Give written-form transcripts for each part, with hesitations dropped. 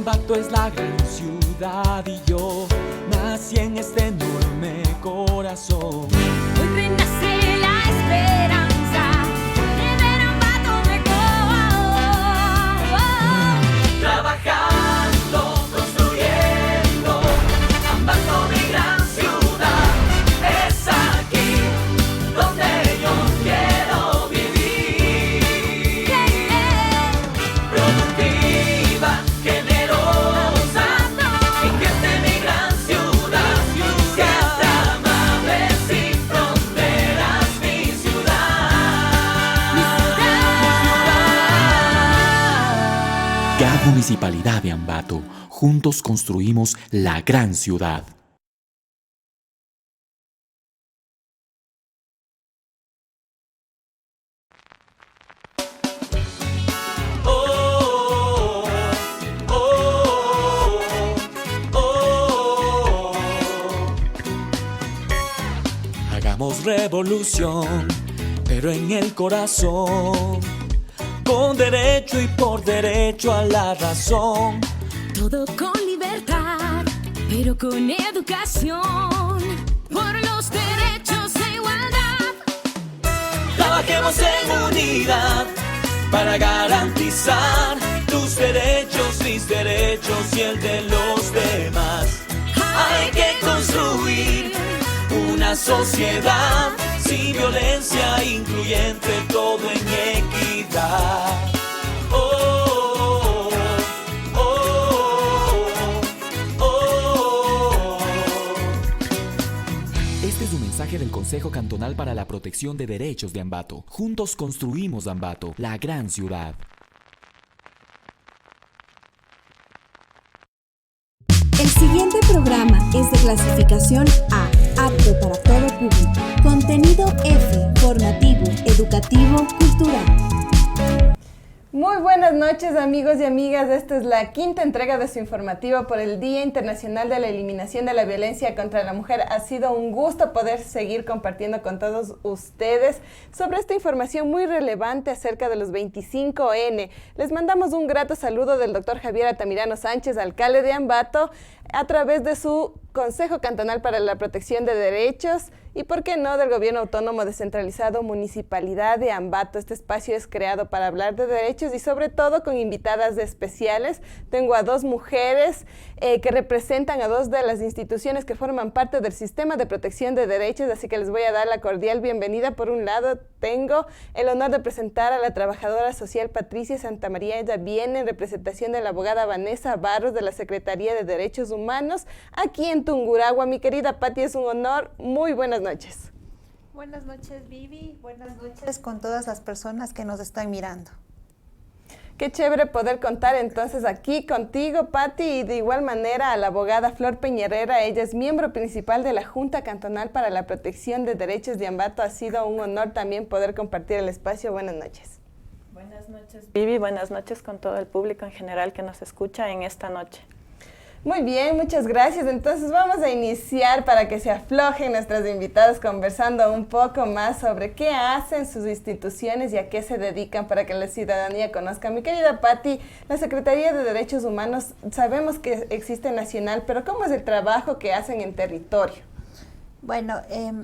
Ambato es la gran ciudad y yo nací en este enorme corazón. Hoy renace la esperanza de ver Ambato mejor. Trabajando, construyendo, Ambato mi gran ciudad. Es aquí donde yo quiero vivir. Productiva, generosa, inquieta mi gran ciudad. Siempre amable, sin fronteras, mi ciudad. GAD Municipalidad de Ambato. Juntos construimos la gran ciudad. Hagamos revolución, pero en el corazón, con derecho y por derecho a la razón. Todo con libertad, pero con educación, por los derechos de igualdad. Trabajemos en unidad para garantizar tus derechos, mis derechos y el de los demás. Hay que construir una sociedad sin violencia, incluyente, todo en equidad. Oh, oh, oh, oh. Este es un mensaje del Consejo Cantonal para la Protección de Derechos de Ambato. Juntos construimos Ambato, la gran ciudad. El siguiente programa es de clasificación A, apto para todo público. Contenido F, formativo, educativo, cultural. Muy buenas noches, amigos y amigas. Esta es la quinta entrega de su informativo por el Día Internacional de la Eliminación de la Violencia contra la Mujer. Ha sido un gusto poder seguir compartiendo con todos ustedes sobre esta información muy relevante acerca de los 25N. Les mandamos un grato saludo del doctor Javier Altamirano Sánchez, alcalde de Ambato, a través de su Consejo Cantonal para la Protección de Derechos y, por qué no, del Gobierno Autónomo Descentralizado Municipalidad de Ambato. Este espacio es creado para hablar de derechos y sobre todo con invitadas especiales. Tengo a dos mujeres que representan a dos de las instituciones que forman parte del sistema de protección de derechos, así que les voy a dar la cordial bienvenida. Por un lado, tengo el honor de presentar a la trabajadora social Patricia Santamaría. Ella viene en representación de la abogada Vanessa Barros de la Secretaría de Derechos Humanos aquí en Tungurahua. Mi querida Pati, es un honor. Muy buenas noches. Buenas noches, Vivi. Buenas noches con todas las personas que nos están mirando. Qué chévere poder contar entonces aquí contigo, Pati, y de igual manera a la abogada Flor Peñarera. Ella es miembro principal de la Junta Cantonal para la Protección de Derechos de Ambato. Ha sido un honor también poder compartir el espacio. Buenas noches. Buenas noches, Vivi. Buenas noches con todo el público en general que nos escucha en esta noche. Muy bien, muchas gracias. Entonces vamos a iniciar para que se aflojen nuestras invitadas conversando un poco más sobre qué hacen sus instituciones y a qué se dedican para que la ciudadanía conozca. Mi querida Pati, la Secretaría de Derechos Humanos sabemos que existe nacional, pero ¿cómo es el trabajo que hacen en territorio? Bueno,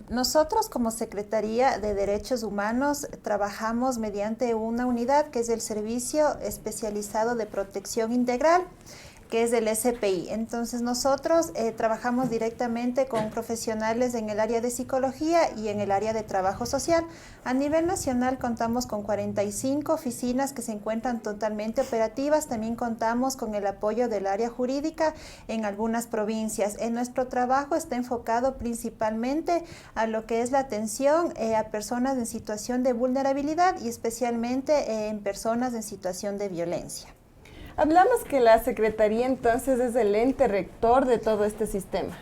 nosotros como Secretaría de Derechos Humanos trabajamos mediante una unidad que es el Servicio Especializado de Protección Integral, que es del SPI. Entonces nosotros trabajamos directamente con profesionales en el área de psicología y en el área de trabajo social. A nivel nacional contamos con 45 oficinas que se encuentran totalmente operativas. También contamos con el apoyo del área jurídica en algunas provincias. Nuestro trabajo está enfocado principalmente a lo que es la atención a personas en situación de vulnerabilidad y especialmente en personas en situación de violencia. Hablamos que la Secretaría entonces es el ente rector de todo este sistema.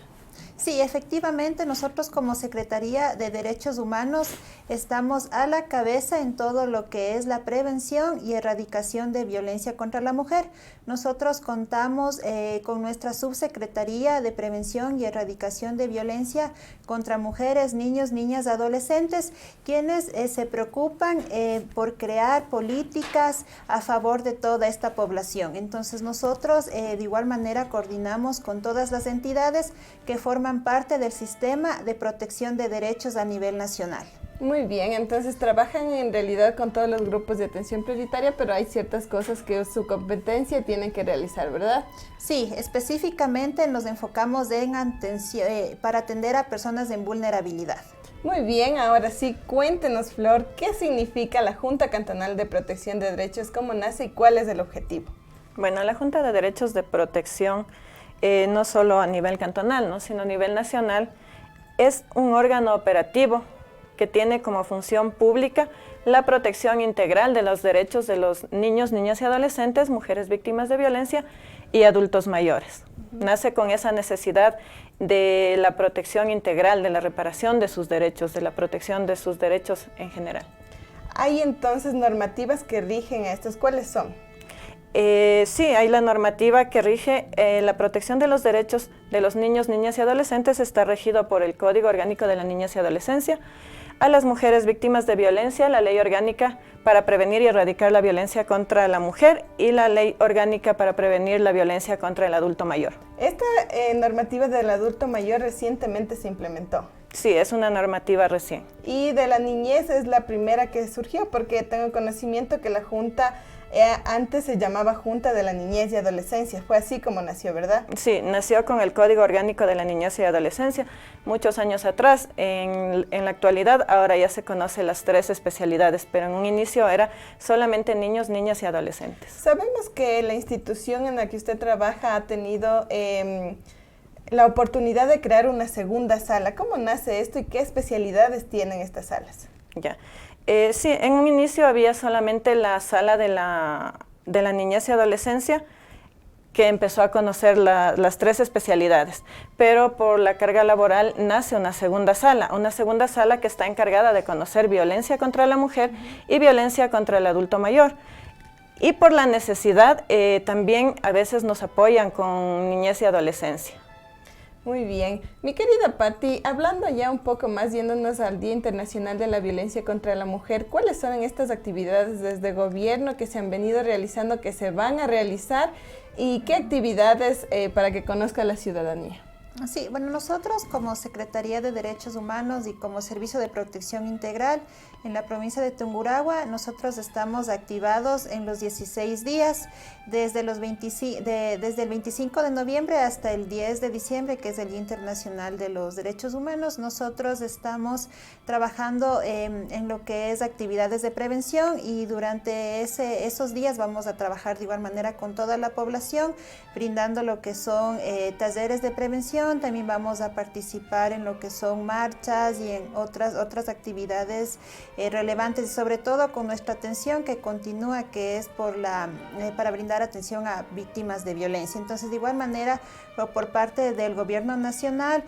Sí, efectivamente, nosotros como Secretaría de Derechos Humanos estamos a la cabeza en todo lo que es la prevención y erradicación de violencia contra la mujer. Nosotros contamos con nuestra Subsecretaría de Prevención y Erradicación de Violencia contra Mujeres, Niños, Niñas, Adolescentes, quienes se preocupan por crear políticas a favor de toda esta población. Entonces nosotros de igual manera coordinamos con todas las entidades que forman parte del sistema de protección de derechos a nivel nacional. Muy bien, entonces trabajan en realidad con todos los grupos de atención prioritaria, pero hay ciertas cosas que su competencia tienen que realizar, ¿verdad? Sí, específicamente nos enfocamos en para atender a personas en vulnerabilidad. Muy bien, ahora sí, cuéntenos, Flor, ¿qué significa la Junta Cantonal de Protección de Derechos? ¿Cómo nace y cuál es el objetivo? Bueno, la Junta de Derechos de Protección, no solo a nivel cantonal, ¿no?, sino a nivel nacional, es un órgano operativo que tiene como función pública la protección integral de los derechos de los niños, niñas y adolescentes, mujeres víctimas de violencia y adultos mayores. Nace con esa necesidad de la protección integral, de la reparación de sus derechos, de la protección de sus derechos en general. Hay entonces normativas que rigen a estos, ¿cuáles son? Sí, hay la normativa que rige la protección de los derechos de los niños, niñas y adolescentes, está regido por el Código Orgánico de la Niñez y Adolescencia. A las mujeres víctimas de violencia, la Ley Orgánica para prevenir y erradicar la violencia contra la mujer y la Ley Orgánica para prevenir la violencia contra el adulto mayor. Esta normativa del adulto mayor recientemente se implementó. Sí, es una normativa recién. Y de la niñez es la primera que surgió, porque tengo conocimiento que la Junta antes se llamaba Junta de la Niñez y Adolescencia. Fue así como nació, ¿verdad? Sí, nació con el Código Orgánico de la Niñez y Adolescencia muchos años atrás. En la actualidad ahora ya se conocen las 3 especialidades, pero en un inicio era solamente niños, niñas y adolescentes. Sabemos que la institución en la que usted trabaja ha tenido la oportunidad de crear una segunda sala. ¿Cómo nace esto y qué especialidades tienen estas salas? Ya. Sí, en un inicio había solamente la sala de la niñez y adolescencia, que empezó a conocer las 3 especialidades, pero por la carga laboral nace una segunda sala que está encargada de conocer violencia contra la mujer y violencia contra el adulto mayor. Y por la necesidad también a veces nos apoyan con niñez y adolescencia. Muy bien. Mi querida Patti, hablando ya un poco más, yéndonos al Día Internacional de la Violencia contra la Mujer, ¿cuáles son estas actividades desde gobierno que se han venido realizando, que se van a realizar y qué actividades para que conozca la ciudadanía? Sí, bueno, nosotros como Secretaría de Derechos Humanos y como Servicio de Protección Integral en la provincia de Tungurahua, nosotros estamos activados en los 16 días, desde el 25 de noviembre hasta el 10 de diciembre, que es el Día Internacional de los Derechos Humanos. Nosotros estamos trabajando en lo que es actividades de prevención y durante esos días vamos a trabajar de igual manera con toda la población, brindando lo que son talleres de prevención. También vamos a participar en lo que son marchas y en otras actividades relevantes, y sobre todo con nuestra atención que continúa, que es para brindar atención a víctimas de violencia. Entonces, de igual manera, por parte del Gobierno Nacional,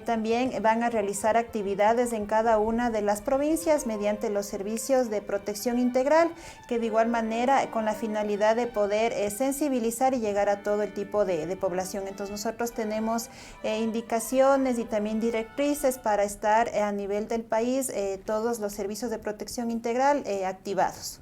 también van a realizar actividades en cada una de las provincias mediante los servicios de protección integral, que de igual manera con la finalidad de poder sensibilizar y llegar a todo el tipo de población. Entonces, nosotros tenemos indicaciones y también directrices para estar a nivel del país todos los servicios de protección integral activados.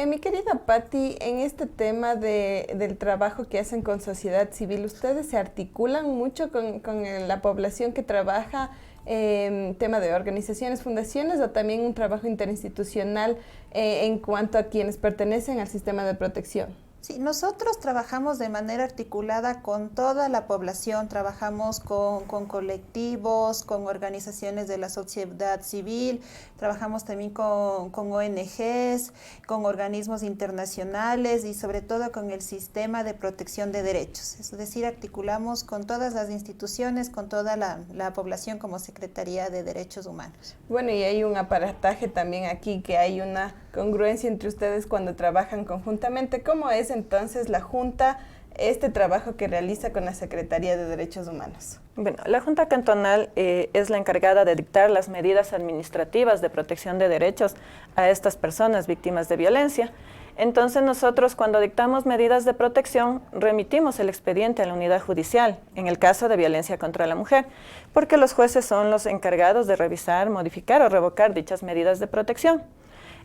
Mi querida Patti, en este tema del trabajo que hacen con sociedad civil, ¿ustedes se articulan mucho con la población que trabaja tema de organizaciones, fundaciones, o también un trabajo interinstitucional en cuanto a quienes pertenecen al sistema de protección? Sí, nosotros trabajamos de manera articulada con toda la población, trabajamos con colectivos, con organizaciones de la sociedad civil, trabajamos también con ONGs, con organismos internacionales y sobre todo con el sistema de protección de derechos. Es decir, articulamos con todas las instituciones, con toda la población como Secretaría de Derechos Humanos. Bueno, y hay un aparataje también aquí, que hay una congruencia entre ustedes cuando trabajan conjuntamente. ¿Cómo es entonces la Junta este trabajo que realiza con la Secretaría de Derechos Humanos? Bueno, la Junta Cantonal es la encargada de dictar las medidas administrativas de protección de derechos a estas personas víctimas de violencia. Entonces nosotros cuando dictamos medidas de protección remitimos el expediente a la unidad judicial en el caso de violencia contra la mujer, porque los jueces son los encargados de revisar, modificar o revocar dichas medidas de protección.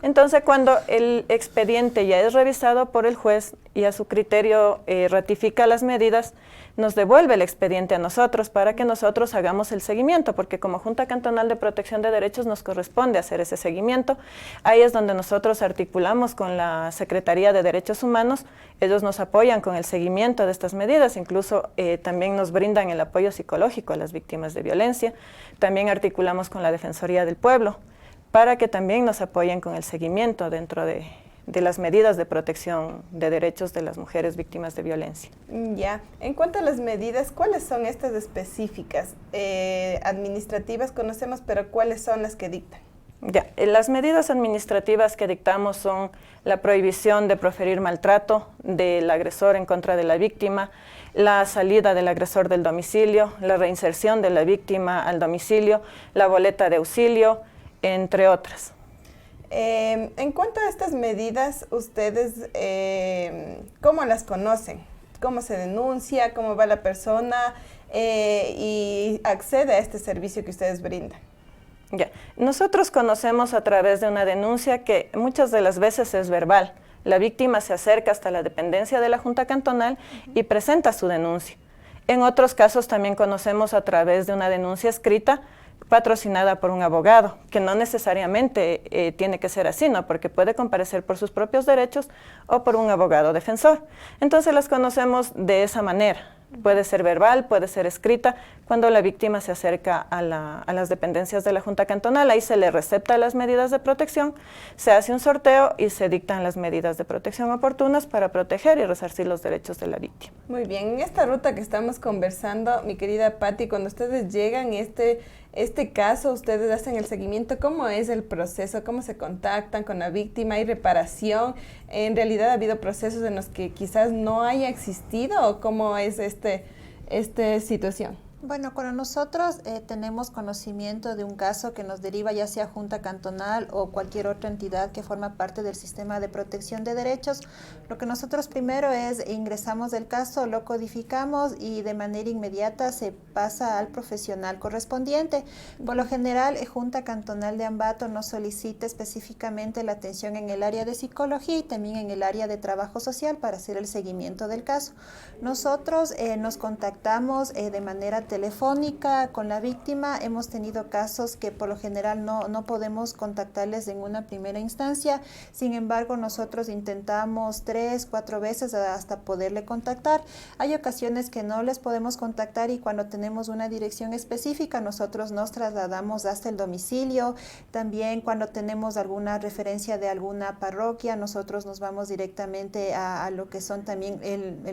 Entonces cuando el expediente ya es revisado por el juez y a su criterio ratifica las medidas, nos devuelve el expediente a nosotros para que nosotros hagamos el seguimiento, porque como Junta Cantonal de Protección de Derechos nos corresponde hacer ese seguimiento. Ahí es donde nosotros articulamos con la Secretaría de Derechos Humanos, ellos nos apoyan con el seguimiento de estas medidas, incluso también nos brindan el apoyo psicológico a las víctimas de violencia. También articulamos con la Defensoría del Pueblo para que también nos apoyen con el seguimiento dentro de las medidas de protección de derechos de las mujeres víctimas de violencia. Ya, en cuanto a las medidas, ¿cuáles son estas específicas? Administrativas conocemos, pero ¿cuáles son las que dictan? Ya, las medidas administrativas que dictamos son la prohibición de proferir maltrato del agresor en contra de la víctima, la salida del agresor del domicilio, la reinserción de la víctima al domicilio, la boleta de auxilio, entre otras. En cuanto a estas medidas, ustedes, ¿cómo las conocen? ¿Cómo se denuncia? ¿Cómo va la persona? Y accede a este servicio que ustedes brindan. Ya. Nosotros conocemos a través de una denuncia que muchas de las veces es verbal. La víctima se acerca hasta la dependencia de la Junta Cantonal y presenta su denuncia. En otros casos también conocemos a través de una denuncia escrita patrocinada por un abogado, que no necesariamente tiene que ser así, ¿no? Porque puede comparecer por sus propios derechos o por un abogado defensor. Entonces las conocemos de esa manera. Puede ser verbal, puede ser escrita. Cuando la víctima se acerca a las dependencias de la Junta Cantonal, ahí se le recepta las medidas de protección, se hace un sorteo y se dictan las medidas de protección oportunas para proteger y resarcir los derechos de la víctima. Muy bien, en esta ruta que estamos conversando, mi querida Patti, cuando ustedes llegan a este caso, ustedes hacen el seguimiento, ¿cómo es el proceso? ¿Cómo se contactan con la víctima? ¿Hay reparación? ¿En realidad ha habido procesos en los que quizás no haya existido? ¿O cómo es esta situación? Bueno, cuando nosotros tenemos conocimiento de un caso que nos deriva ya sea Junta Cantonal o cualquier otra entidad que forma parte del sistema de protección de derechos, lo que nosotros primero es ingresamos el caso, lo codificamos y de manera inmediata se pasa al profesional correspondiente. Por lo general, Junta Cantonal de Ambato nos solicita específicamente la atención en el área de psicología y también en el área de trabajo social para hacer el seguimiento del caso. Nosotros nos contactamos de manera telefónica con la víctima. Hemos tenido casos que por lo general no podemos contactarles en una primera instancia, sin embargo nosotros intentamos 3, 4 veces hasta poderle contactar. Hay ocasiones que no les podemos contactar y cuando tenemos una dirección específica nosotros nos trasladamos hasta el domicilio. También cuando tenemos alguna referencia de alguna parroquia nosotros nos vamos directamente a lo que son también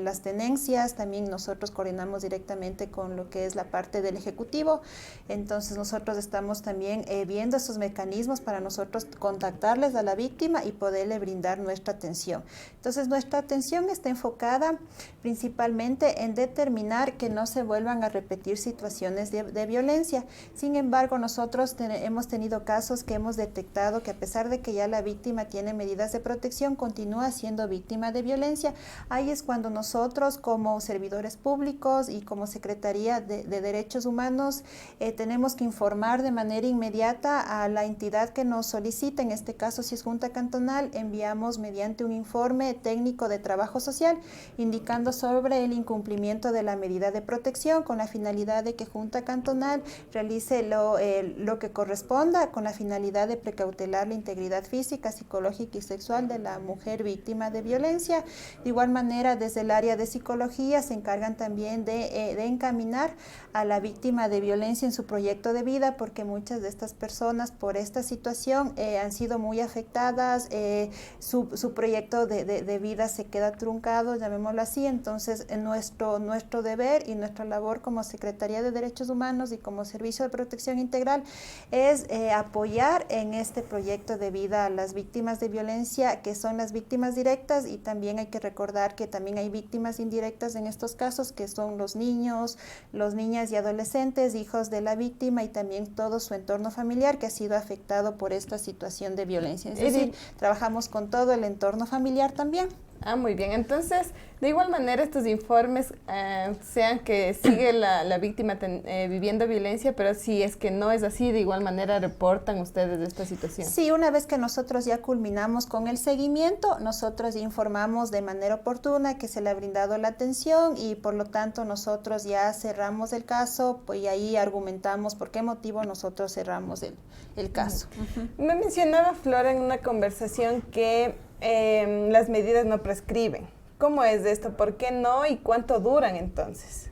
las tenencias. También nosotros coordinamos directamente con lo que es la parte del ejecutivo. Entonces nosotros estamos también viendo esos mecanismos para nosotros contactarles a la víctima y poderle brindar nuestra atención. Entonces nuestra atención está enfocada principalmente en determinar que no se vuelvan a repetir situaciones de violencia. Sin embargo, nosotros hemos tenido casos que hemos detectado que a pesar de que ya la víctima tiene medidas de protección, continúa siendo víctima de violencia. Ahí es cuando nosotros como servidores públicos y como Secretaría de Derechos Humanos tenemos que informar de manera inmediata a la entidad que nos solicita. En este caso, si es Junta Cantonal, enviamos mediante un informe técnico de trabajo social indicando sobre el incumplimiento de la medida de protección con la finalidad de que Junta Cantonal realice lo que corresponda con la finalidad de precautelar la integridad física, psicológica y sexual de la mujer víctima de violencia. De igual manera, desde el área de psicología se encargan también de encaminar a la víctima de violencia en su proyecto de vida, porque muchas de estas personas por esta situación han sido muy afectadas, su proyecto de vida se queda truncado, llamémoslo así. Entonces nuestro deber y nuestra labor como Secretaría de Derechos Humanos y como Servicio de Protección Integral es apoyar en este proyecto de vida a las víctimas de violencia, que son las víctimas directas, y también hay que recordar que también hay víctimas indirectas en estos casos, que son los niños, las niñas y adolescentes, hijos de la víctima, y también todo su entorno familiar que ha sido afectado por esta situación de violencia. Es decir, trabajamos con todo el entorno familiar también. Ah, muy bien. Entonces, de igual manera, estos informes, sean que sigue la víctima viviendo violencia, pero si es que no es así, de igual manera reportan ustedes de esta situación. Sí, una vez que nosotros ya culminamos con el seguimiento, nosotros informamos de manera oportuna que se le ha brindado la atención y por lo tanto nosotros ya cerramos el caso, pues, y ahí argumentamos por qué motivo nosotros cerramos el caso. Me mencionaba Flora en una conversación que las medidas no prescriben. ¿Cómo es esto? ¿Por qué no? ¿Y cuánto duran entonces?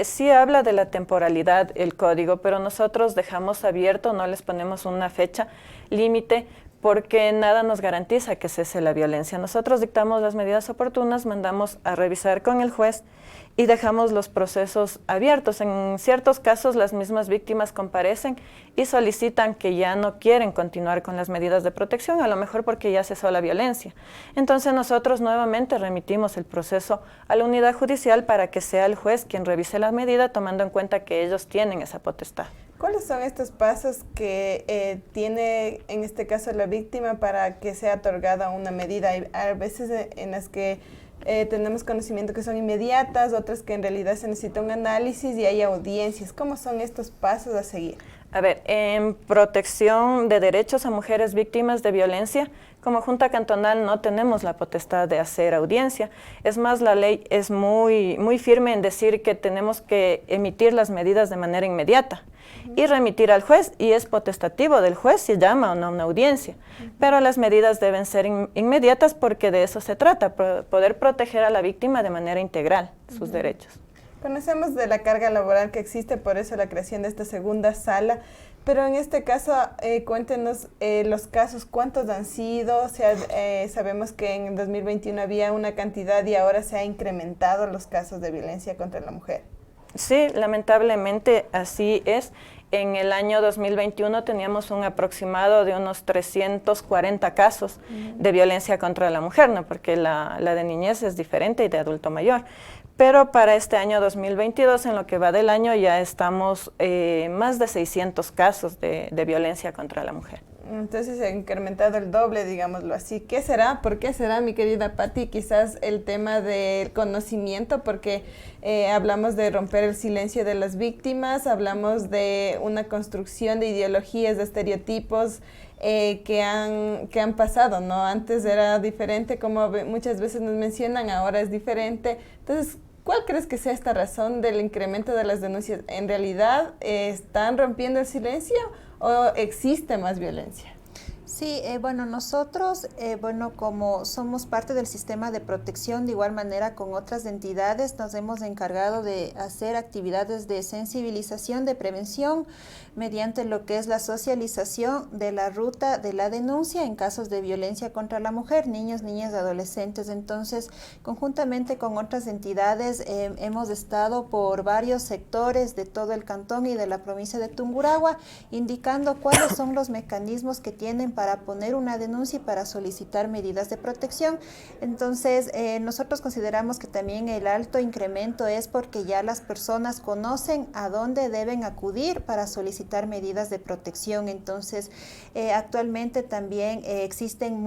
Sí habla de la temporalidad el código, pero nosotros dejamos abierto, no les ponemos una fecha límite, porque nada nos garantiza que cese la violencia. Nosotros dictamos las medidas oportunas, mandamos a revisar con el juez y dejamos los procesos abiertos. En ciertos casos las mismas víctimas comparecen y solicitan que ya no quieren continuar con las medidas de protección, a lo mejor porque ya cesó la violencia. Entonces nosotros nuevamente remitimos el proceso a la unidad judicial para que sea el juez quien revise la medida, tomando en cuenta que ellos tienen esa potestad. ¿Cuáles son estos pasos que tiene en este caso la víctima para que sea otorgada una medida? Hay a veces en las que tenemos conocimiento que son inmediatas, otras que en realidad se necesita un análisis y hay audiencias. ¿Cómo son estos pasos a seguir? A ver, en protección de derechos a mujeres víctimas de violencia, como Junta Cantonal no tenemos la potestad de hacer audiencia. Es más, la ley es muy firme en decir que tenemos que emitir las medidas de manera inmediata y remitir al juez, y es potestativo del juez si llama o no a una audiencia. Pero las medidas deben ser inmediatas porque de eso se trata, poder proteger a la víctima de manera integral sus derechos. Conocemos de la carga laboral que existe, por eso la creación de esta segunda sala, pero en este caso cuéntenos los casos, ¿cuántos han sido? O sea, sabemos que en 2021 había una cantidad y ahora se ha incrementado los casos de violencia contra la mujer. Sí, lamentablemente así es. En el año 2021 teníamos un aproximado de unos 340 casos de violencia contra la mujer, ¿no? Porque la de niñez es diferente y de adulto mayor. Pero para este año 2022, en lo que va del año, ya estamos más de 600 casos de violencia contra la mujer. Entonces se ha incrementado el doble, digámoslo así. ¿Qué será? ¿Por qué será, mi querida Patti? Quizás el tema del conocimiento, porque hablamos de romper el silencio de las víctimas, hablamos de una construcción de ideologías, de estereotipos que han pasado, ¿no? Antes era diferente, como muchas veces nos mencionan, ahora es diferente. Entonces, ¿cuál crees que sea esta razón del incremento de las denuncias? ¿En realidad están rompiendo el silencio o existe más violencia? Sí, bueno, nosotros, como somos parte del sistema de protección, de igual manera con otras entidades, nos hemos encargado de hacer actividades de sensibilización, de prevención, mediante lo que es la socialización de la ruta de la denuncia en casos de violencia contra la mujer, niños, niñas, adolescentes. Entonces, conjuntamente con otras entidades, hemos estado por varios sectores de todo el cantón y de la provincia de Tungurahua, indicando cuáles son los mecanismos que tienen para poner una denuncia y para solicitar medidas de protección. Entonces, nosotros consideramos que también el alto incremento es porque ya las personas conocen a dónde deben acudir para solicitar medidas de protección. Entonces, actualmente también existen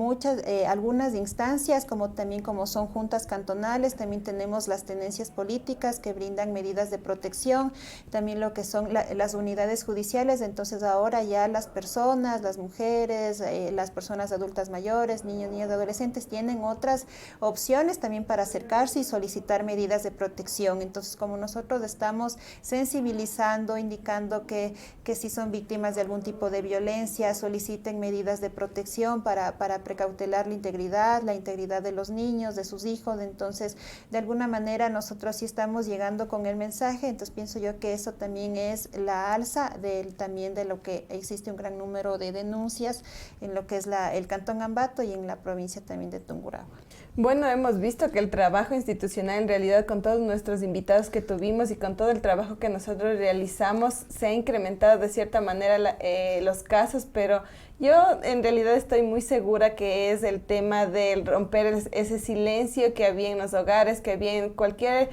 algunas instancias, como son juntas cantonales, también tenemos las tenencias políticas que brindan medidas de protección, también lo que son las unidades judiciales. Entonces, ahora ya las personas, las mujeres, las personas adultas mayores, niños, niñas, adolescentes tienen otras opciones también para acercarse y solicitar medidas de protección. Entonces, como nosotros estamos sensibilizando, indicando que si son víctimas de algún tipo de violencia, soliciten medidas de protección para precautelar la integridad de los niños, de sus hijos. Entonces, de alguna manera nosotros sí estamos llegando con el mensaje. Entonces, pienso yo que eso también es la alza también de lo que existe un gran número de denuncias en lo que es el Cantón Ambato y en la provincia también de Tungurahua. Bueno, hemos visto que el trabajo institucional en realidad con todos nuestros invitados que tuvimos y con todo el trabajo que nosotros realizamos se ha incrementado de cierta manera los casos, pero yo en realidad estoy muy segura que es el tema de romper ese silencio que había en los hogares, que había en cualquier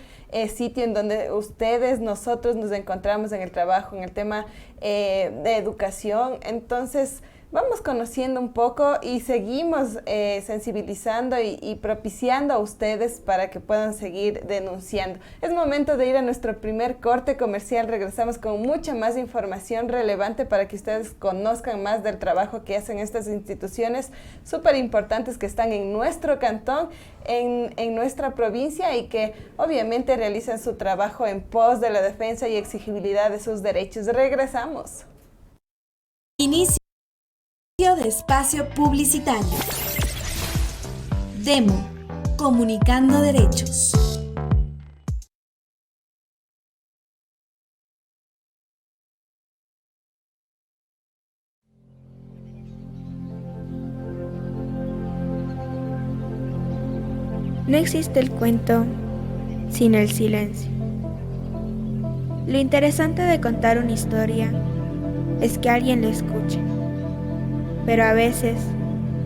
sitio en donde nosotros nos encontramos en el trabajo, en el tema de educación. Entonces, vamos conociendo un poco y seguimos sensibilizando y propiciando a ustedes para que puedan seguir denunciando. Es momento de ir a nuestro primer corte comercial. Regresamos con mucha más información relevante para que ustedes conozcan más del trabajo que hacen estas instituciones súper importantes que están en nuestro cantón, en nuestra provincia y que obviamente realizan su trabajo en pos de la defensa y exigibilidad de sus derechos. Regresamos. Inicio de espacio publicitario. Demo, comunicando derechos. No existe el cuento sin el silencio. Lo interesante de contar una historia es que alguien la escuche. Pero a veces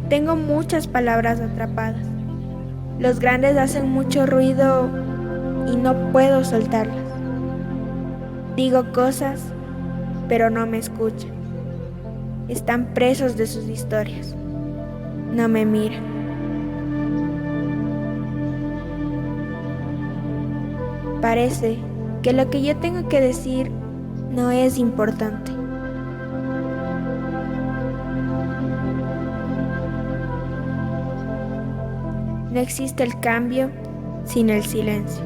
tengo muchas palabras atrapadas. Los grandes hacen mucho ruido y no puedo soltarlas. Digo cosas, pero no me escuchan. Están presos de sus historias. No me miran. Parece que lo que yo tengo que decir no es importante. No existe el cambio sin el silencio.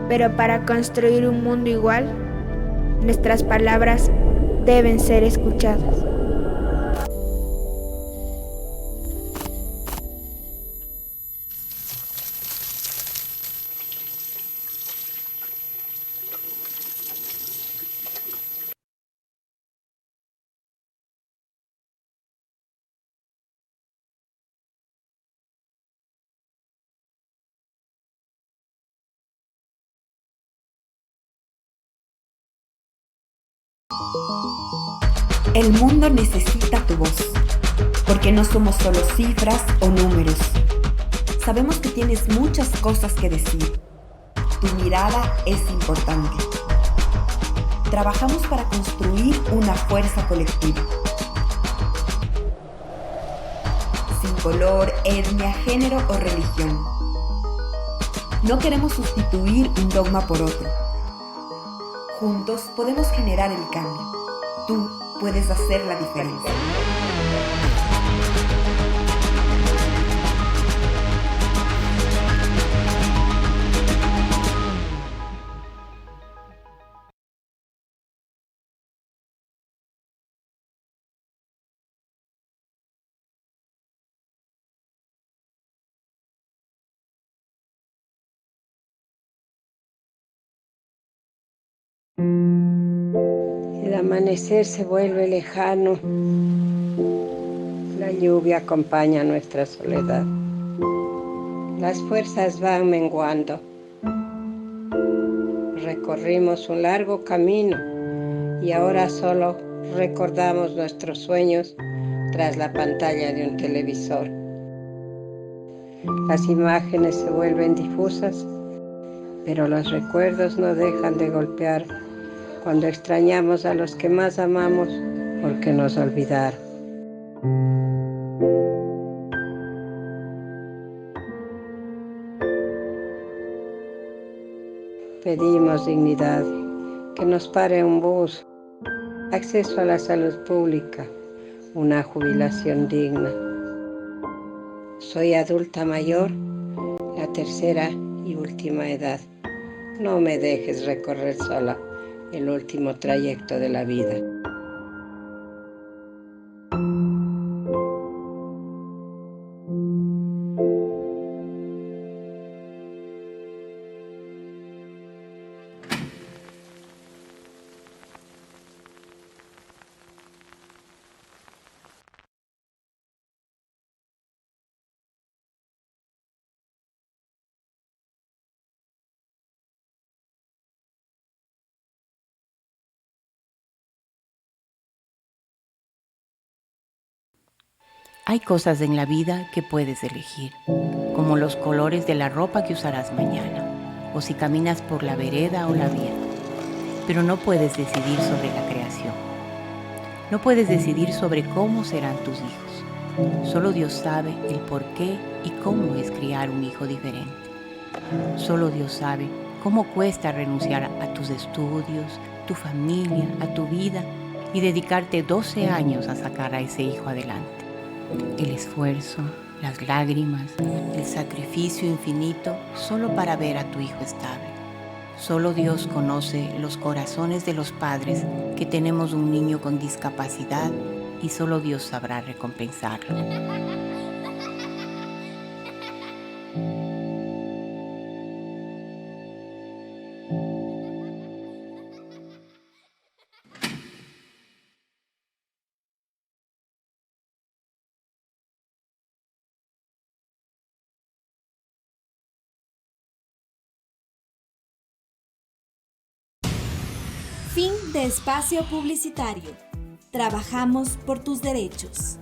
Pero para construir un mundo igual, nuestras palabras deben ser escuchadas. El mundo necesita tu voz, porque no somos solo cifras o números. Sabemos que tienes muchas cosas que decir. Tu mirada es importante. Trabajamos para construir una fuerza colectiva. Sin color, etnia, género o religión. No queremos sustituir un dogma por otro. Juntos podemos generar el cambio. Tú puedes hacer la diferencia. El amanecer se vuelve lejano, la lluvia acompaña nuestra soledad, las fuerzas van menguando. Recorrimos un largo camino y ahora solo recordamos nuestros sueños tras la pantalla de un televisor. Las imágenes se vuelven difusas, pero los recuerdos no dejan de golpear cuando extrañamos a los que más amamos porque nos olvidaron. Pedimos dignidad, que nos pare un bus, acceso a la salud pública, una jubilación digna. Soy adulta mayor, la tercera y última edad. No me dejes recorrer sola el último trayecto de la vida. Hay cosas en la vida que puedes elegir, como los colores de la ropa que usarás mañana, o si caminas por la vereda o la vía. Pero no puedes decidir sobre la creación. No puedes decidir sobre cómo serán tus hijos. Solo Dios sabe el por qué y cómo es criar un hijo diferente. Solo Dios sabe cómo cuesta renunciar a tus estudios, tu familia, a tu vida y dedicarte 12 años a sacar a ese hijo adelante. El esfuerzo, las lágrimas, el sacrificio infinito solo para ver a tu hijo estable. Solo Dios conoce los corazones de los padres que tenemos un niño con discapacidad y solo Dios sabrá recompensarlo. Fin de espacio publicitario. Trabajamos por tus derechos.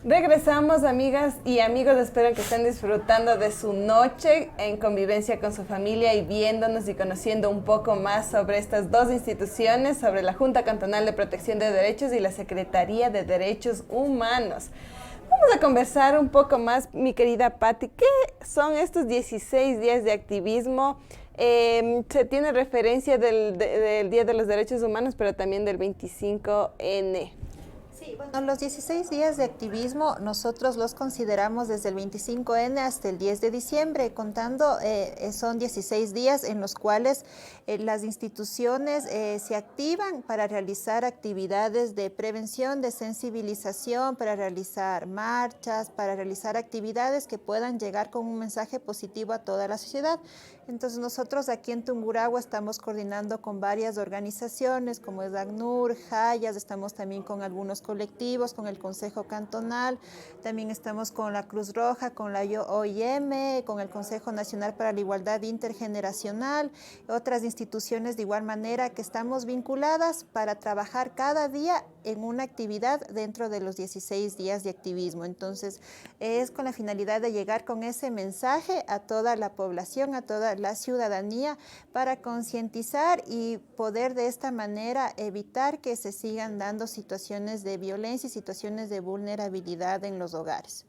Regresamos, amigas y amigos, espero que estén disfrutando de su noche en convivencia con su familia y viéndonos y conociendo un poco más sobre estas dos instituciones, sobre la Junta Cantonal de Protección de Derechos y la Secretaría de Derechos Humanos. Vamos a conversar un poco más, mi querida Patti, ¿qué son estos 16 días de activismo? Se tiene referencia del Día de los Derechos Humanos, pero también del 25N. Sí, bueno, los 16 días de activismo nosotros los consideramos desde el 25N hasta el 10 de diciembre, contando, son 16 días en los cuales las instituciones se activan para realizar actividades de prevención, de sensibilización, para realizar marchas, para realizar actividades que puedan llegar con un mensaje positivo a toda la sociedad. Entonces nosotros aquí en Tungurahua estamos coordinando con varias organizaciones como es ACNUR, Hayas, estamos también con algunos colectivos, con el Consejo Cantonal, también estamos con la Cruz Roja, con la OIM, con el Consejo Nacional para la Igualdad Intergeneracional, otras instituciones de igual manera que estamos vinculadas para trabajar cada día en una actividad dentro de los 16 días de activismo. Entonces es con la finalidad de llegar con ese mensaje a toda la población, a toda la ciudadanía, para concientizar y poder de esta manera evitar que se sigan dando situaciones de violencia y situaciones de vulnerabilidad en los hogares.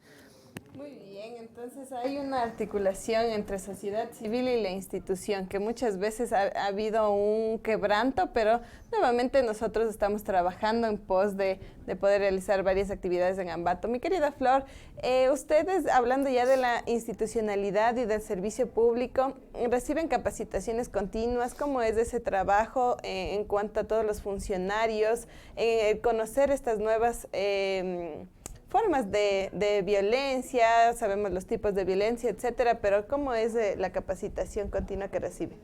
Muy bien, entonces hay una articulación entre sociedad civil y la institución, que muchas veces ha habido un quebranto, pero nuevamente nosotros estamos trabajando en pos de poder realizar varias actividades en Ambato. Mi querida Flor, ustedes, hablando ya de la institucionalidad y del servicio público, reciben capacitaciones continuas. ¿Cómo es ese trabajo en cuanto a todos los funcionarios, conocer estas nuevas formas de violencia? Sabemos los tipos de violencia, etcétera, pero ¿cómo es la capacitación continua que reciben?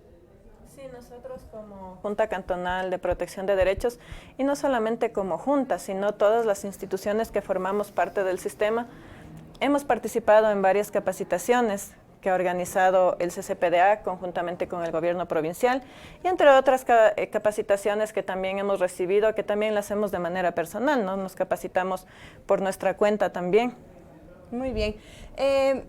Sí, nosotros como Junta Cantonal de Protección de Derechos, y no solamente como Junta, sino todas las instituciones que formamos parte del sistema, hemos participado en varias capacitaciones que ha organizado el CCPDA conjuntamente con el gobierno provincial, y entre otras capacitaciones que también hemos recibido, que también las hacemos de manera personal, ¿no? Nos capacitamos por nuestra cuenta también. Muy bien.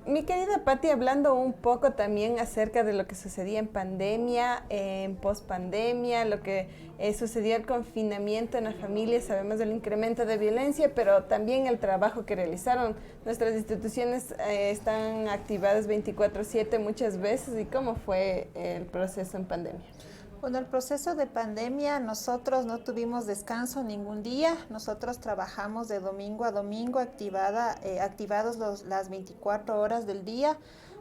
Mi querida Patti, hablando un poco también acerca de lo que sucedía en pandemia, en pospandemia, lo que sucedió el confinamiento en la familia, sabemos del incremento de violencia, pero también el trabajo que realizaron. Nuestras instituciones están activadas 24/7 muchas veces. ¿Y cómo fue el proceso en pandemia? Bueno, el proceso de pandemia, nosotros no tuvimos descanso ningún día. Nosotros trabajamos de domingo a domingo, activados las 24 horas del día.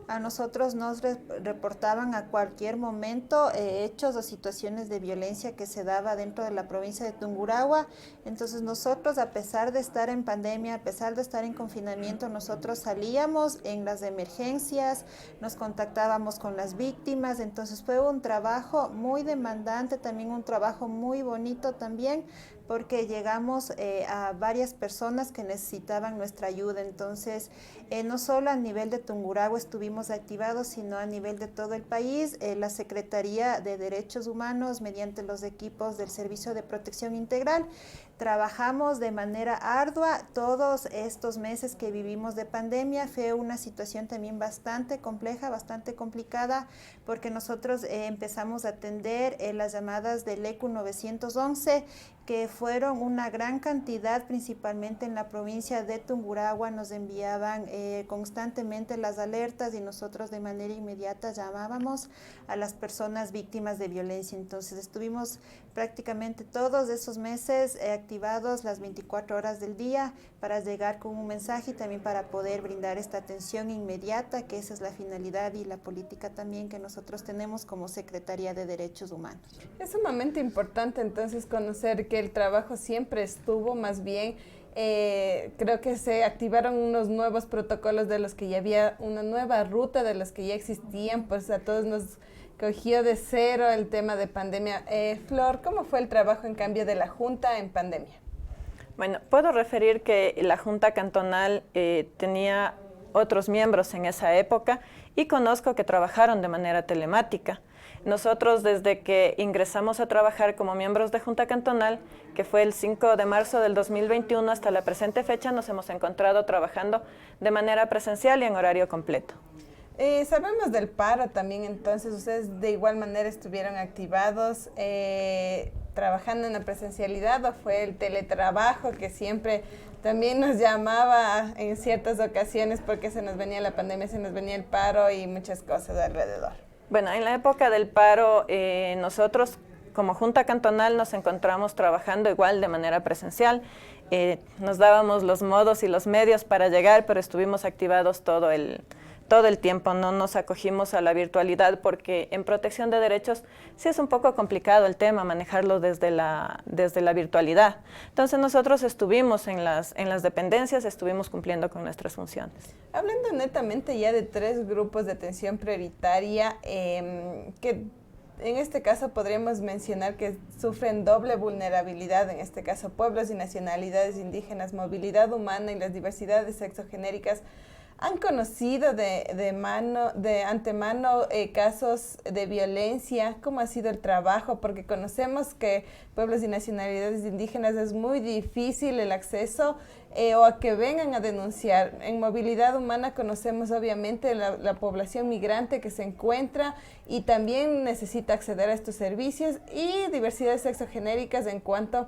A nosotros nos reportaban a cualquier momento hechos o situaciones de violencia que se daba dentro de la provincia de Tungurahua. Entonces nosotros, a pesar de estar en pandemia, a pesar de estar en confinamiento, nosotros salíamos en las emergencias, nos contactábamos con las víctimas. Entonces fue un trabajo muy demandante, también un trabajo muy bonito también, porque llegamos a varias personas que necesitaban nuestra ayuda. Entonces, no solo a nivel de Tungurahua estuvimos activados, sino a nivel de todo el país. La Secretaría de Derechos Humanos, mediante los equipos del Servicio de Protección Integral, trabajamos de manera ardua todos estos meses que vivimos de pandemia. Fue una situación también bastante compleja, bastante complicada, porque nosotros empezamos a atender las llamadas del ECU 911, que fueron una gran cantidad, principalmente en la provincia de Tungurahua. Nos enviaban constantemente las alertas y nosotros de manera inmediata llamábamos a las personas víctimas de violencia. Entonces estuvimos prácticamente todos esos meses activados las 24 horas del día para llegar con un mensaje y también para poder brindar esta atención inmediata, que esa es la finalidad y la política también que nosotros tenemos como Secretaría de Derechos Humanos. Es sumamente importante entonces conocer que el trabajo siempre estuvo, más bien creo que se activaron unos nuevos protocolos de los que ya había, una nueva ruta de los que ya existían, pues a todos nos cogió de cero el tema de pandemia. Flor, ¿cómo fue el trabajo en cambio de la Junta en pandemia? Bueno, puedo referir que la Junta Cantonal tenía otros miembros en esa época y conozco que trabajaron de manera telemática. Nosotros, desde que ingresamos a trabajar como miembros de Junta Cantonal, que fue el 5 de marzo del 2021 hasta la presente fecha, nos hemos encontrado trabajando de manera presencial y en horario completo. Sabemos del paro también, entonces ustedes de igual manera estuvieron activados trabajando en la presencialidad, o fue el teletrabajo que siempre también nos llamaba en ciertas ocasiones porque se nos venía la pandemia, se nos venía el paro y muchas cosas alrededor. Bueno, en la época del paro, nosotros como Junta Cantonal nos encontramos trabajando igual de manera presencial. Nos dábamos los modos y los medios para llegar, pero estuvimos activados todo el tiempo. No nos acogimos a la virtualidad porque en protección de derechos sí es un poco complicado el tema, manejarlo desde la virtualidad. Entonces nosotros estuvimos en las dependencias, estuvimos cumpliendo con nuestras funciones. Hablando netamente ya de 3 grupos de atención prioritaria, que en este caso podríamos mencionar que sufren doble vulnerabilidad, en este caso pueblos y nacionalidades indígenas, movilidad humana y las diversidades sexogenéricas. ¿Han conocido de antemano casos de violencia? ¿Cómo ha sido el trabajo? Porque conocemos que pueblos y nacionalidades indígenas es muy difícil el acceso o a que vengan a denunciar. En movilidad humana conocemos obviamente la población migrante que se encuentra y también necesita acceder a estos servicios, y diversidades sexogenéricas en cuanto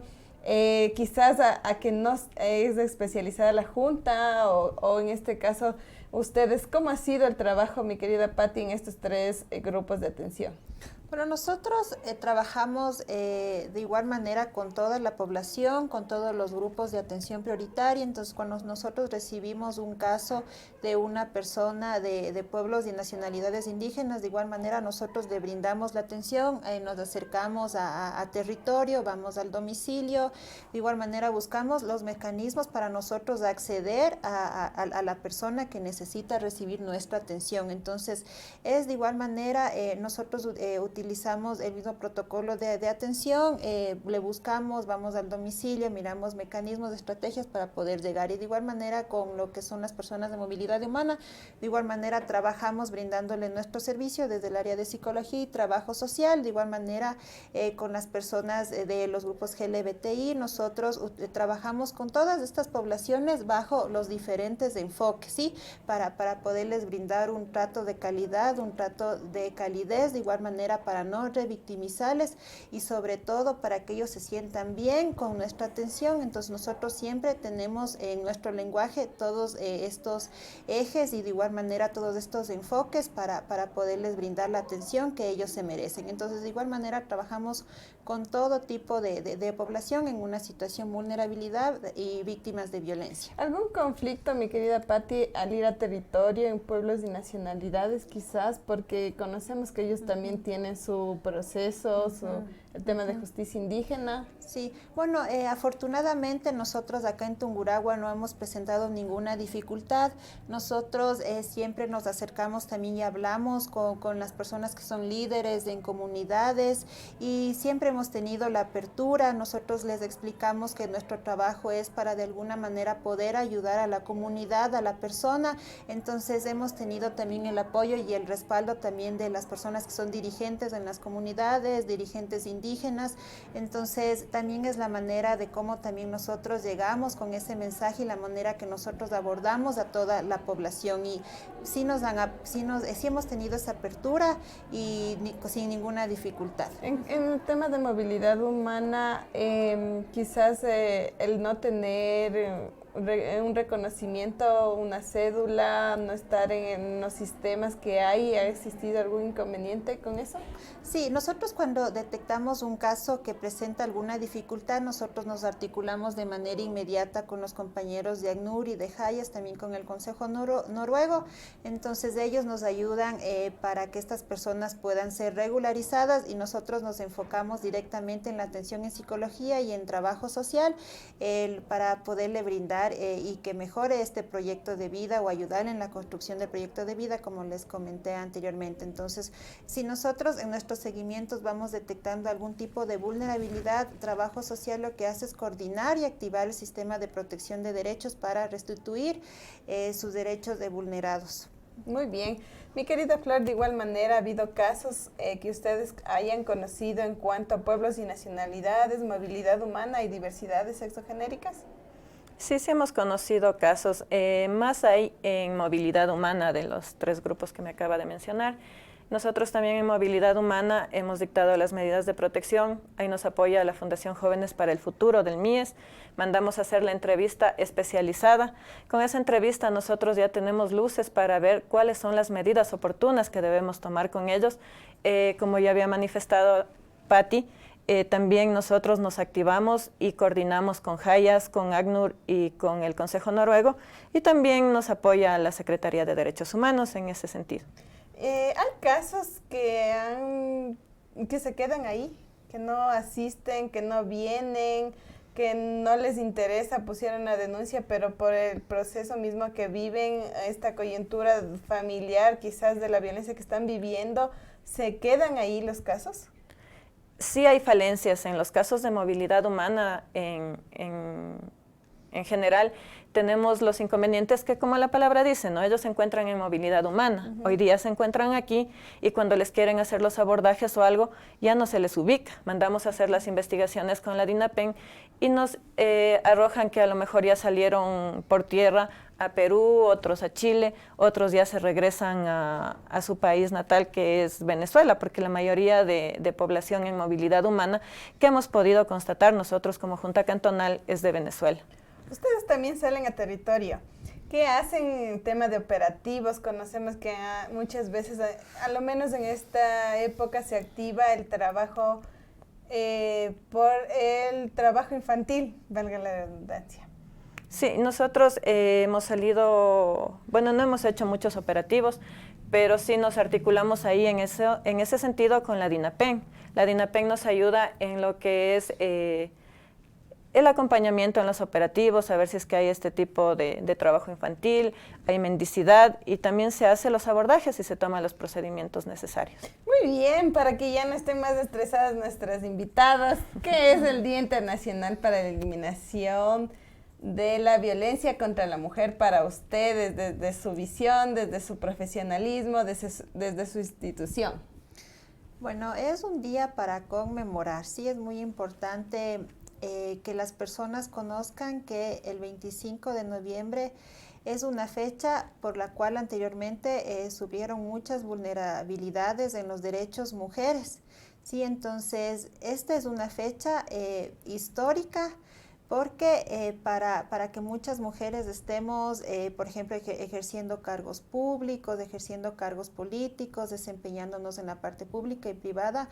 quizás a que no es especializada la Junta o en este caso ustedes. ¿Cómo ha sido el trabajo, mi querida Patti, en estos 3 grupos de atención? Bueno, nosotros trabajamos de igual manera con toda la población, con todos los grupos de atención prioritaria. Entonces, cuando nosotros recibimos un caso de una persona de pueblos y nacionalidades indígenas, de igual manera nosotros le brindamos la atención, nos acercamos a territorio, vamos al domicilio, de igual manera buscamos los mecanismos para nosotros acceder a la persona que necesita recibir nuestra atención. Entonces, es de igual manera, nosotros utilizamos el mismo protocolo de atención, le buscamos, vamos al domicilio, miramos mecanismos, estrategias para poder llegar, y de igual manera con lo que son las personas de movilidad humana, de igual manera trabajamos brindándole nuestro servicio desde el área de psicología y trabajo social. De igual manera con las personas de los grupos LGBTI, nosotros trabajamos con todas estas poblaciones bajo los diferentes enfoques, ¿sí? Para poderles brindar un trato de calidad, un trato de calidez, de igual manera para para no revictimizarles y sobre todo para que ellos se sientan bien con nuestra atención. Entonces nosotros siempre tenemos en nuestro lenguaje todos estos ejes y de igual manera todos estos enfoques para poderles brindar la atención que ellos se merecen. Entonces de igual manera trabajamos con todo tipo de población en una situación de vulnerabilidad y víctimas de violencia. ¿Algún conflicto, mi querida Patti, al ir a territorio en pueblos y nacionalidades quizás? Porque conocemos que ellos también tienen su proceso, el tema de justicia indígena. Sí, bueno, afortunadamente nosotros acá en Tungurahua no hemos presentado ninguna dificultad. Nosotros siempre nos acercamos también y hablamos con las personas que son líderes en comunidades y siempre hemos tenido la apertura. Nosotros les explicamos que nuestro trabajo es para de alguna manera poder ayudar a la comunidad, a la persona. Entonces hemos tenido también el apoyo y el respaldo también de las personas que son dirigentes en las comunidades, dirigentes indígenas. Entonces también es la manera de cómo también nosotros llegamos con ese mensaje y la manera que nosotros abordamos a toda la población. Y sí hemos tenido esa apertura y sin ninguna dificultad. En el tema de movilidad humana, quizás el no tener un reconocimiento, una cédula, no estar en los sistemas que hay, ¿ha existido algún inconveniente con eso? Sí, nosotros cuando detectamos un caso que presenta alguna dificultad, nosotros nos articulamos de manera inmediata con los compañeros de ACNUR y de Hayas, también con el Consejo Noruego. Entonces ellos nos ayudan para que estas personas puedan ser regularizadas y nosotros nos enfocamos directamente en la atención en psicología y en trabajo social para poderle brindar y que mejore este proyecto de vida o ayudar en la construcción del proyecto de vida, como les comenté anteriormente. Entonces, si nosotros en nuestros seguimientos vamos detectando algún tipo de vulnerabilidad, trabajo social lo que hace es coordinar y activar el sistema de protección de derechos para restituir sus derechos de vulnerados. Muy bien. Mi querida Flor, de igual manera, ¿ha habido casos que ustedes hayan conocido en cuanto a pueblos y nacionalidades, movilidad humana y diversidades sexogenéricas? Sí, hemos conocido casos, más hay en movilidad humana de los 3 grupos que me acaba de mencionar. Nosotros también en movilidad humana hemos dictado las medidas de protección, ahí nos apoya la Fundación Jóvenes para el Futuro del MIES, mandamos a hacer la entrevista especializada. Con esa entrevista nosotros ya tenemos luces para ver cuáles son las medidas oportunas que debemos tomar con ellos. Como ya había manifestado Patti, también nosotros nos activamos y coordinamos con Hayas, con ACNUR y con el Consejo Noruego, y también nos apoya la Secretaría de Derechos Humanos en ese sentido. ¿Hay casos que se quedan ahí, que no asisten, que no vienen, que no les interesa, pusieron la denuncia, pero por el proceso mismo que viven, esta coyuntura familiar quizás de la violencia que están viviendo, se quedan ahí los casos? Sí hay falencias en los casos de movilidad humana en general. Tenemos los inconvenientes que, como la palabra dice, ¿no? Ellos se encuentran en movilidad humana. Hoy día se encuentran aquí y cuando les quieren hacer los abordajes o algo, ya no se les ubica. Mandamos a hacer las investigaciones con la DINAPEN y nos arrojan que a lo mejor ya salieron por tierra a Perú, otros a Chile, otros ya se regresan a su país natal, que es Venezuela, porque la mayoría de población en movilidad humana que hemos podido constatar nosotros como Junta Cantonal es de Venezuela. Ustedes también salen a territorio. ¿Qué hacen en tema de operativos? Conocemos que muchas veces, a lo menos en esta época, se activa el trabajo por el trabajo infantil, valga la redundancia. Sí, nosotros hemos salido, bueno, no hemos hecho muchos operativos, pero sí nos articulamos ahí en ese sentido con la DINAPEN. La DINAPEN nos ayuda en lo que es el acompañamiento en los operativos, a ver si es que hay este tipo de trabajo infantil, hay mendicidad y también se hacen los abordajes y se toman los procedimientos necesarios. Muy bien, para que ya no estén más estresadas nuestras invitadas, ¿qué es el Día Internacional para la Eliminación de la Violencia contra la Mujer para ustedes, desde su visión, desde su profesionalismo, desde su institución? Bueno, es un día para conmemorar, sí es muy importante que las personas conozcan que el 25 de noviembre es una fecha por la cual anteriormente sufrieron muchas vulnerabilidades en los derechos mujeres. Sí, entonces, esta es una fecha histórica porque para que muchas mujeres estemos, por ejemplo, ejerciendo cargos públicos, ejerciendo cargos políticos, desempeñándonos en la parte pública y privada,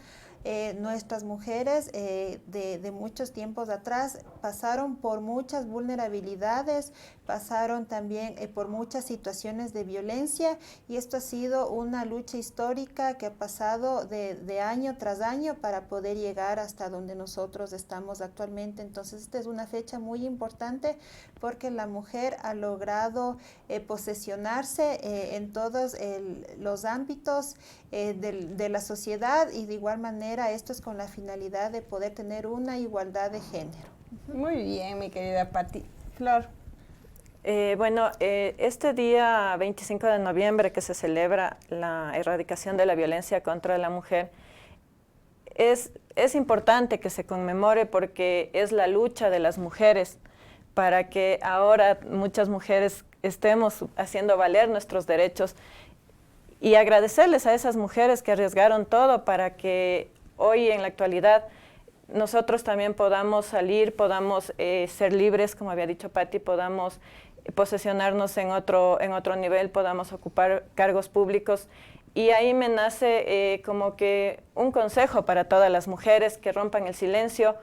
nuestras mujeres de muchos tiempos atrás pasaron por muchas vulnerabilidades, pasaron también por muchas situaciones de violencia, y esto ha sido una lucha histórica que ha pasado de año tras año para poder llegar hasta donde nosotros estamos actualmente. Entonces, esta es una fecha muy importante porque la mujer ha logrado posesionarse en todos los ámbitos de la sociedad, y de igual manera esto es con la finalidad de poder tener una igualdad de género. Muy bien, mi querida Patti. Flor. Este día 25 de noviembre que se celebra la erradicación de la violencia contra la mujer, es importante que se conmemore porque es la lucha de las mujeres para que ahora muchas mujeres estemos haciendo valer nuestros derechos, y agradecerles a esas mujeres que arriesgaron todo para que hoy en la actualidad nosotros también podamos salir, podamos ser libres, como había dicho Patti, podamos posesionarnos en otro nivel, podamos ocupar cargos públicos. Y ahí me nace como que un consejo para todas las mujeres: que rompan el silencio,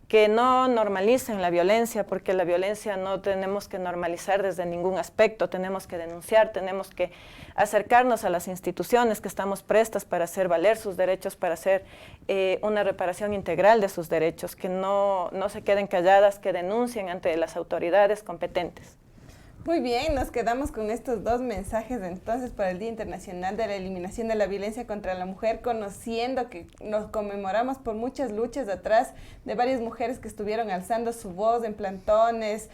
que no normalicen la violencia, porque la violencia no tenemos que normalizar desde ningún aspecto, tenemos que denunciar, tenemos que acercarnos a las instituciones que estamos prestas para hacer valer sus derechos, para hacer una reparación integral de sus derechos, que no se queden calladas, que denuncien ante las autoridades competentes. Muy bien, nos quedamos con estos dos mensajes entonces para el Día Internacional de la Eliminación de la Violencia contra la Mujer, conociendo que nos conmemoramos por muchas luchas atrás de varias mujeres que estuvieron alzando su voz en plantones,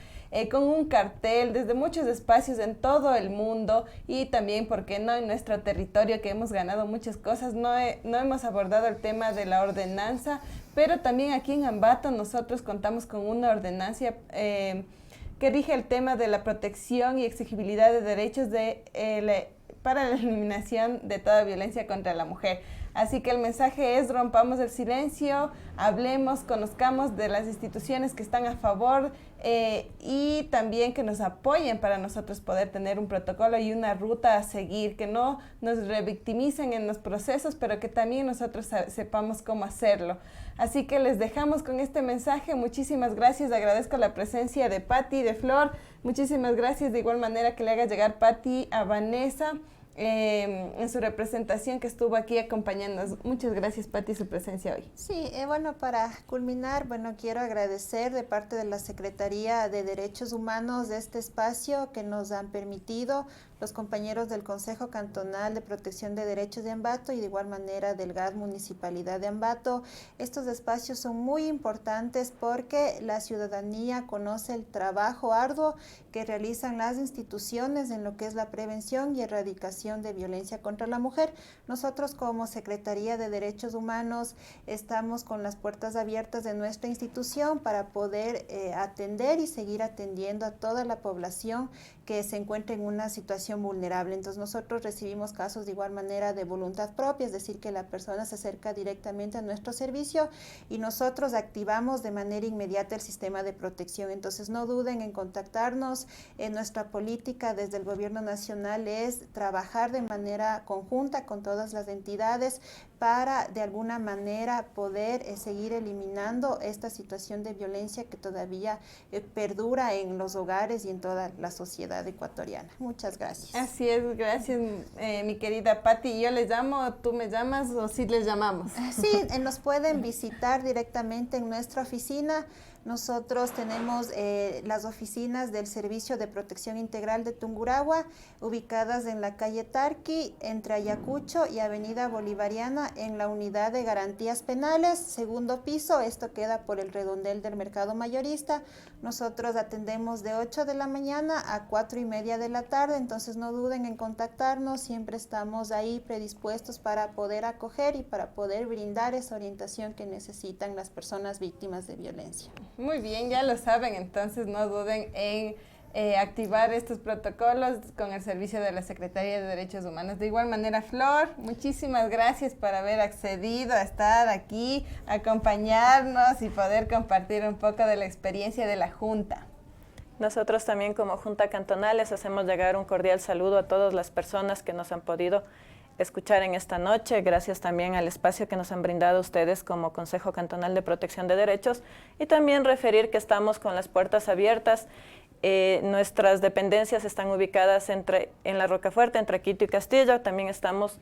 con un cartel desde muchos espacios en todo el mundo, y también, ¿por qué no?, en nuestro territorio, que hemos ganado muchas cosas. No hemos abordado el tema de la ordenanza, pero también aquí en Ambato nosotros contamos con una ordenanza que rige el tema de la protección y exigibilidad de derechos para la eliminación de toda violencia contra la mujer. Así que el mensaje es: rompamos el silencio, hablemos, conozcamos de las instituciones que están a favor y también que nos apoyen para nosotros poder tener un protocolo y una ruta a seguir, que no nos revictimicen en los procesos, pero que también nosotros sepamos cómo hacerlo. Así que les dejamos con este mensaje. Muchísimas gracias, agradezco la presencia de Patti, de Flor. Muchísimas gracias de igual manera que le haga llegar Patti a Vanessa en su representación, que estuvo aquí acompañándonos. Muchas gracias, Patti, su presencia hoy. Sí, para culminar, quiero agradecer de parte de la Secretaría de Derechos Humanos de este espacio que nos han permitido los compañeros del Consejo Cantonal de Protección de Derechos de Ambato y de igual manera del GAD Municipalidad de Ambato. Estos espacios son muy importantes porque la ciudadanía conoce el trabajo arduo que realizan las instituciones en lo que es la prevención y erradicación de violencia contra la mujer. Nosotros como Secretaría de Derechos Humanos estamos con las puertas abiertas de nuestra institución para poder atender y seguir atendiendo a toda la población que se encuentra en una situación vulnerable. Entonces nosotros recibimos casos de igual manera de voluntad propia, es decir, que la persona se acerca directamente a nuestro servicio y nosotros activamos de manera inmediata el sistema de protección. Entonces no duden en contactarnos. Nuestra política desde el Gobierno Nacional es trabajar de manera conjunta con todas las entidades para de alguna manera poder seguir eliminando esta situación de violencia que todavía perdura en los hogares y en toda la sociedad ecuatoriana. Muchas gracias. Así es, gracias mi querida Patti. Yo les llamo, tú me llamas, o sí les llamamos. Sí, nos pueden visitar directamente en nuestra oficina. Nosotros tenemos las oficinas del Servicio de Protección Integral de Tungurahua, ubicadas en la calle Tarqui, entre Ayacucho y Avenida Bolivariana, en la unidad de garantías penales, segundo piso. Esto queda por el redondel del mercado mayorista. Nosotros atendemos de 8 de la mañana a 4:30 de la tarde, entonces no duden en contactarnos. Siempre estamos ahí predispuestos para poder acoger y para poder brindar esa orientación que necesitan las personas víctimas de violencia. Muy bien, ya lo saben, entonces no duden en activar estos protocolos con el servicio de la Secretaría de Derechos Humanos. De igual manera, Flor, muchísimas gracias por haber accedido a estar aquí, acompañarnos y poder compartir un poco de la experiencia de la Junta. Nosotros también como Junta Cantonal les hacemos llegar un cordial saludo a todas las personas que nos han podido escuchar en esta noche. Gracias también al espacio que nos han brindado ustedes como Consejo Cantonal de Protección de Derechos, y también referir que estamos con las puertas abiertas. Nuestras dependencias están ubicadas en la Rocafuerte, entre Quito y Castillo. También estamos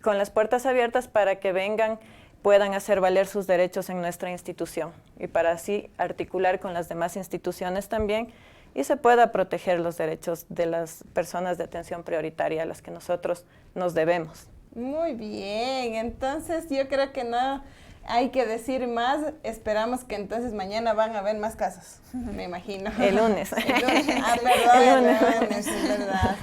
con las puertas abiertas para que vengan, puedan hacer valer sus derechos en nuestra institución y para así articular con las demás instituciones también y se pueda proteger los derechos de las personas de atención prioritaria a las que nosotros nos debemos. Muy bien, entonces yo creo que no hay que decir más. Esperamos que entonces mañana van a haber más casos, me imagino. El lunes. El lunes. Ah, perdón, el lunes, es verdad.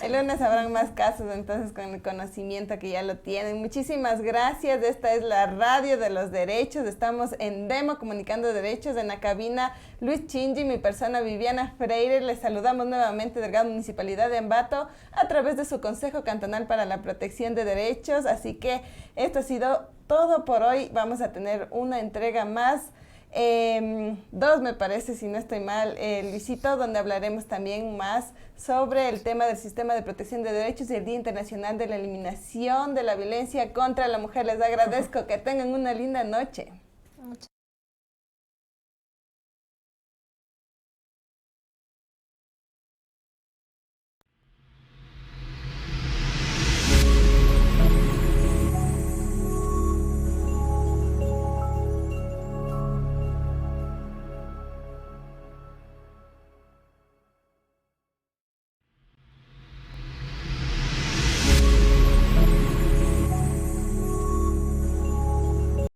El lunes habrán más casos, entonces con el conocimiento que ya lo tienen. Muchísimas gracias. Esta es la Radio de los Derechos. Estamos en Demo Comunicando Derechos. En la cabina Luis Chinji, mi persona Viviana Freire. Les saludamos nuevamente del Grado Municipalidad de Ambato a través de su Consejo Cantonal para la Protección de Derechos. Así que esto ha sido todo por hoy. Vamos a tener una entrega más. 2 me parece, si no estoy mal, Luisito, donde hablaremos también más sobre el tema del sistema de protección de derechos y el Día Internacional de la Eliminación de la Violencia contra la Mujer. Les agradezco, que tengan una linda noche.